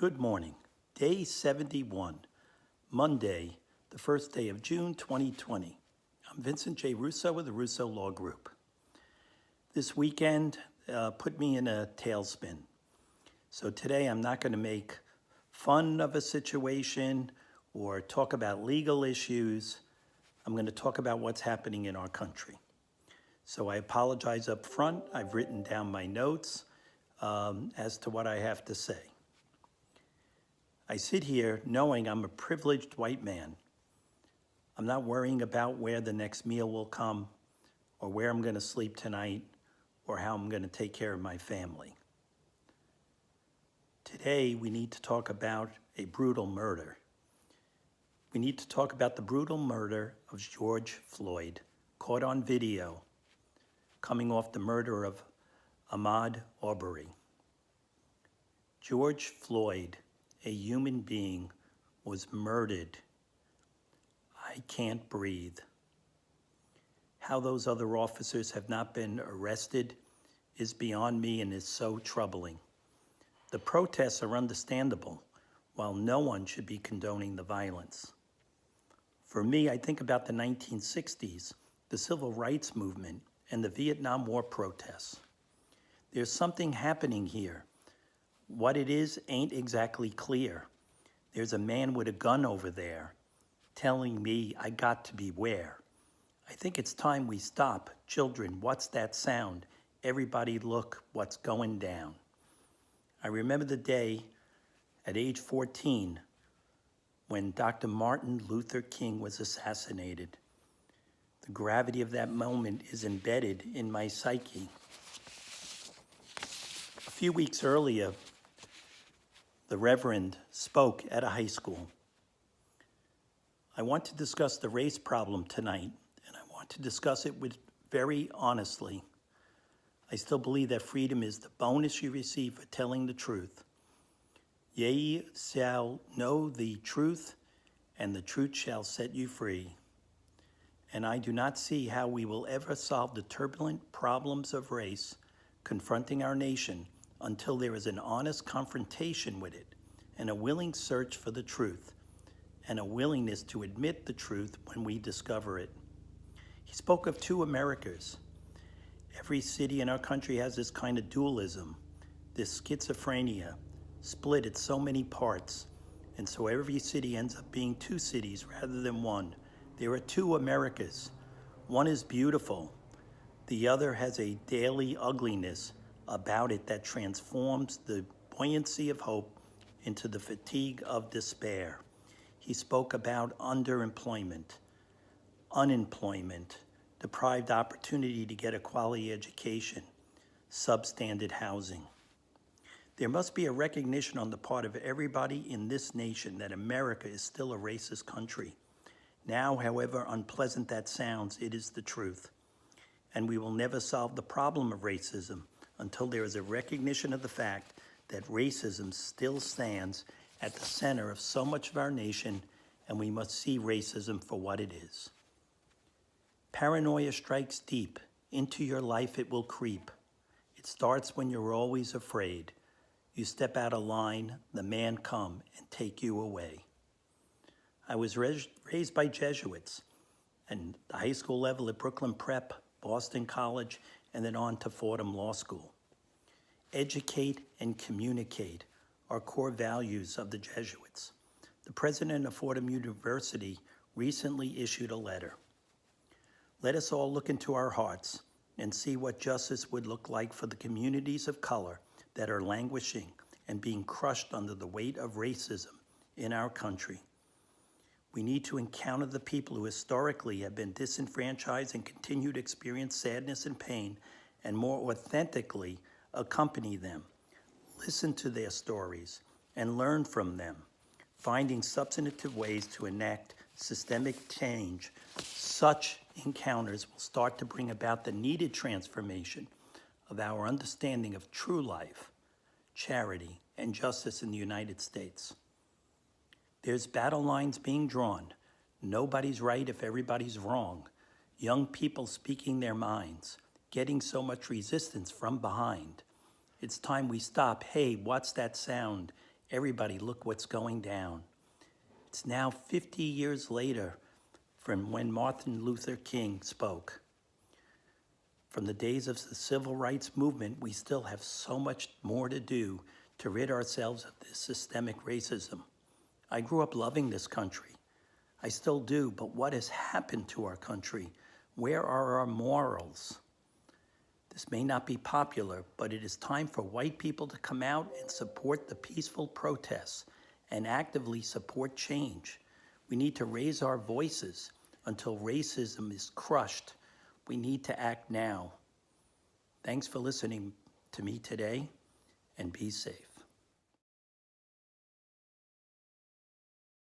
Good morning. Day 71, Monday, the first day of June 2020. I'm Vincent J. Russo with the Russo Law Group. This weekend put me in a tailspin. So today I'm not going to make fun of a situation or talk about legal issues. I'm going to talk about what's happening in our country. So I apologize up front. I've written down my notes as to what I have to say. I sit here knowing I'm a privileged white man. I'm not worrying about where the next meal will come or where I'm going to sleep tonight or how I'm going to take care of my family. Today, we need to talk about a brutal murder. We need to talk about the brutal murder of George Floyd, caught on video, coming off the murder of Ahmaud Arbery. George Floyd, a human being, was murdered. I can't breathe. How those other officers have not been arrested is beyond me and is so troubling. The protests are understandable, while no one should be condoning the violence. For me, I think about the 1960s, the civil rights movement, and the Vietnam War protests. There's something happening here. What it is ain't exactly clear. There's a man with a gun over there telling me I got to beware. I think it's time we stop. Children, what's that sound? Everybody look what's going down. I remember the day at age 14 when Dr. Martin Luther King was assassinated. The gravity of that moment is embedded in my psyche. A few weeks earlier, the Reverend spoke at a high school. I want to discuss the race problem tonight, and I want to discuss it very honestly. I still believe that freedom is the bonus you receive for telling the truth. Ye shall know the truth, and the truth shall set you free. And I do not see how we will ever solve the turbulent problems of race confronting our nation until there is an honest confrontation with it and a willing search for the truth and a willingness to admit the truth when we discover it. He spoke of two Americas. Every city in our country has this kind of dualism, this schizophrenia, split at so many parts, and so every city ends up being two cities rather than one. There are two Americas. One is beautiful. The other has a daily ugliness about it that transforms the buoyancy of hope into the fatigue of despair. He spoke about underemployment, unemployment, deprived opportunity to get a quality education, substandard housing. There must be a recognition on the part of everybody in this nation that America is still a racist country. Now, however unpleasant that sounds, it is the truth. And we will never solve the problem of racism until there is a recognition of the fact that racism still stands at the center of so much of our nation, and we must see racism for what it is. Paranoia strikes deep. Into your life it will creep. It starts when you're always afraid. You step out of line, the man come and take you away. I was raised by Jesuits, and the high school level at Brooklyn Prep, Boston College, and then on to Fordham Law School. Educate and communicate are core values of the Jesuits. The president of Fordham University recently issued a letter. Let us all look into our hearts and see what justice would look like for the communities of color that are languishing and being crushed under the weight of racism in our country. We need to encounter the people who historically have been disenfranchised and continue to experience sadness and pain, and more authentically accompany them. Listen to their stories and learn from them, finding substantive ways to enact systemic change. Such encounters will start to bring about the needed transformation of our understanding of true life, charity, and justice in the United States. There's battle lines being drawn. Nobody's right if everybody's wrong. Young people speaking their minds, getting so much resistance from behind. It's time we stop. Hey, what's that sound? Everybody, look what's going down. It's now 50 years later from when Martin Luther King spoke. From the days of the civil rights movement, we still have so much more to do to rid ourselves of this systemic racism. I grew up loving this country. I still do, but what has happened to our country? Where are our morals? This may not be popular, but it is time for white people to come out and support the peaceful protests and actively support change. We need to raise our voices until racism is crushed. We need to act now. Thanks for listening to me today, and be safe.